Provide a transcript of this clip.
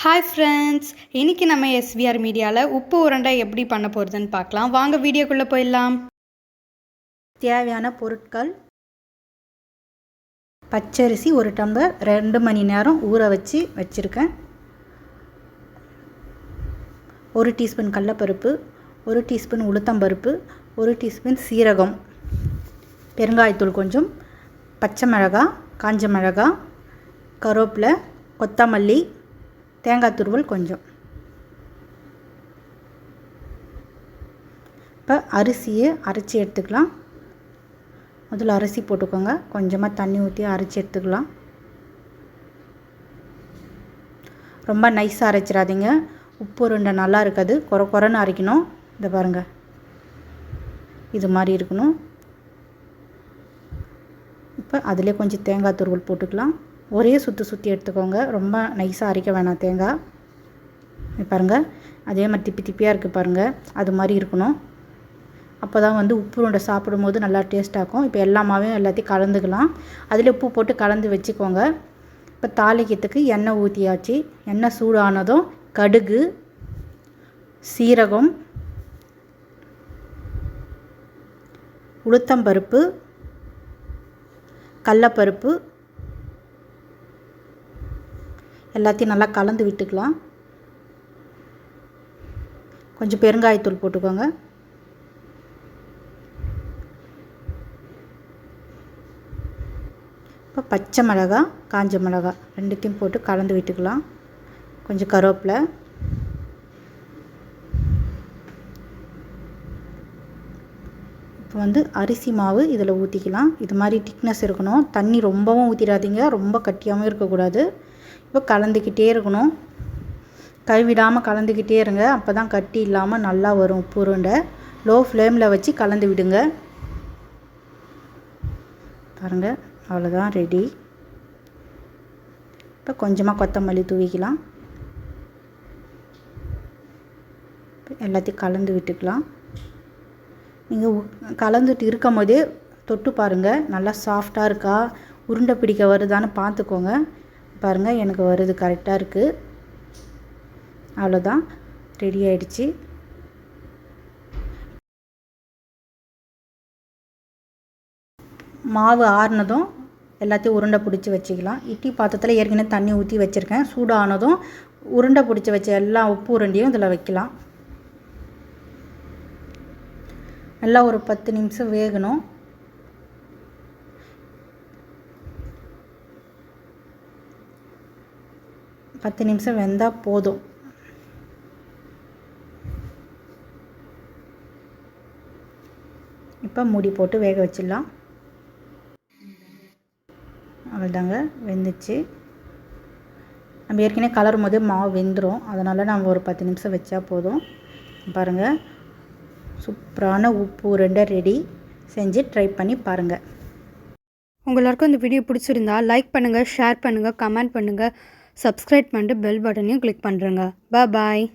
Hi friends, இன்றைக்கி நம்ம SVR மீடியாவில் உப்பு உருண்டை எப்படி பண்ண போகிறதுன்னு பார்க்கலாம். வாங்க வீடியோக்குள்ளே போயிடலாம். தேவையான பொருட்கள்: பச்சரிசி 1 டம்ளர் 2 மணி நேரம் ஊற வச்சுருக்கேன். 1 டீஸ்பூன் கடலைப்பருப்பு, 1 டீஸ்பூன் உளுத்தம்பருப்பு, 1 டீஸ்பூன் சீரகம், பெருங்காயத்தூள் கொஞ்சம், பச்சை மிளகாய், காஞ்ச மிளகாய், கருவேப்பிலை, கொத்தமல்லி, தேங்காய் துருவல் கொஞ்சம். இப்போ அரிசியை அரைச்சி எடுத்துக்கலாம். முதல்ல அரிசி போட்டுக்கோங்க. கொஞ்சமாக தண்ணி ஊற்றி அரைச்சி எடுத்துக்கலாம். ரொம்ப நைஸாக அரைச்சிடாதீங்க, உப்பு உருண்டை நல்லா இருக்காது. குறைன்னு அரைக்கணும். இதை பாருங்கள், இது மாதிரி இருக்கணும். இப்போ அதிலே கொஞ்சம் தேங்காய் துருவல் போட்டுக்கலாம். ஒரே சுற்றி எடுத்துக்கோங்க. ரொம்ப நைஸாக அரைக்க வேணாம் தேங்காய். பாருங்கள், அதே மாதிரி திப்பியாக இருக்குது பாருங்கள், அது மாதிரி இருக்கணும். அப்போ தான் உப்பு உருண்டை சாப்பிடும்போது நல்லா டேஸ்ட்டாகும். இப்போ எல்லாத்தையும் கலந்துக்கலாம். அதில் உப்பு போட்டு கலந்து வச்சுக்கோங்க. இப்போ தாளிக்கிறதுக்கு எண்ணெய் ஊற்றியாச்சு. எண்ணெய் சூடானதும் கடுகு, சீரகம், உளுத்தம்பருப்பு, கடலைப்பருப்பு எல்லாத்தையும் நல்லா கலந்து விட்டுக்கலாம். கொஞ்சம் பெருங்காயத்தூள் போட்டுக்கோங்க. இப்போ பச்சை மிளகாய், காஞ்ச மிளகாய் ரெண்டுத்தையும் போட்டு கலந்து விட்டுக்கலாம். கொஞ்சம் கருவேப்பிலை, இப்போ அரிசி மாவு இதில் ஊற்றிக்கலாம். இது மாதிரி திக்னஸ் இருக்கணும். தண்ணி ரொம்பவும் ஊற்றிடாதீங்க, ரொம்ப கட்டியாகவும் இருக்கக்கூடாது. இப்போ கலந்துக்கிட்டே இருக்கணும். கைவிடாமல் கலந்துக்கிட்டே இருங்க. அப்போ தான் கட்டி இல்லாமல் நல்லா வரும் உப்பு உருண்டை. லோ ஃப்ளேமில் வச்சு கலந்து விடுங்க. பாருங்கள், அவ்வளோதான், ரெடி. இப்போ கொஞ்சமாக கொத்தமல்லி தூவிக்கலாம். எல்லாத்தையும் கலந்து விட்டுக்கலாம். நீங்கள் கலந்துட்டு இருக்கும் போதே தொட்டு பாருங்கள், நல்லா சாஃப்டாக இருக்கா, உருண்டை பிடிக்க வருதான்னு பார்த்துக்கோங்க. பாருங்கள், எனக்கு வருது, கரெக்டாக இருக்குது. அவ்வளோதான், ரெடி ஆகிடுச்சு. மாவு ஆறுனதும் எல்லாத்தையும் உருண்டை பிடிச்சி வச்சுக்கலாம். இட்லி பாத்திரத்தில் ஏற்கனவே தண்ணி ஊற்றி வச்சுருக்கேன். சூடானதும் உருண்டை பிடிச்சி வச்ச எல்லா உப்பு உருண்டையும் இதில் வைக்கலாம். நல்லா ஒரு 10 நிமிஷம் வேகணும். பத்து நிமிஷம் வெந்தால் போதும். இப்போ மூடி போட்டு வேக வச்சிடலாம். அவ்வளோதாங்க, வெந்துச்சு. நம்ம ஏற்கனவே கலரும் போதே மாவு வெந்துடும். அதனால் நம்ம ஒரு 10 நிமிஷம் வச்சா போதும். பாருங்கள், சூப்பரான உப்பு உருண்டை ரெடி. செஞ்சு ட்ரை பண்ணி பாருங்கள். உங்களுக்கு இந்த வீடியோ பிடிச்சிருந்தா லைக் பண்ணுங்கள், ஷேர் பண்ணுங்கள், கமெண்ட் பண்ணுங்கள், சப்ஸ்கிரைப் பண்ணிட்டு பெல் பட்டனையும் கிளிக் பண்ணுறேங்க. பாய்.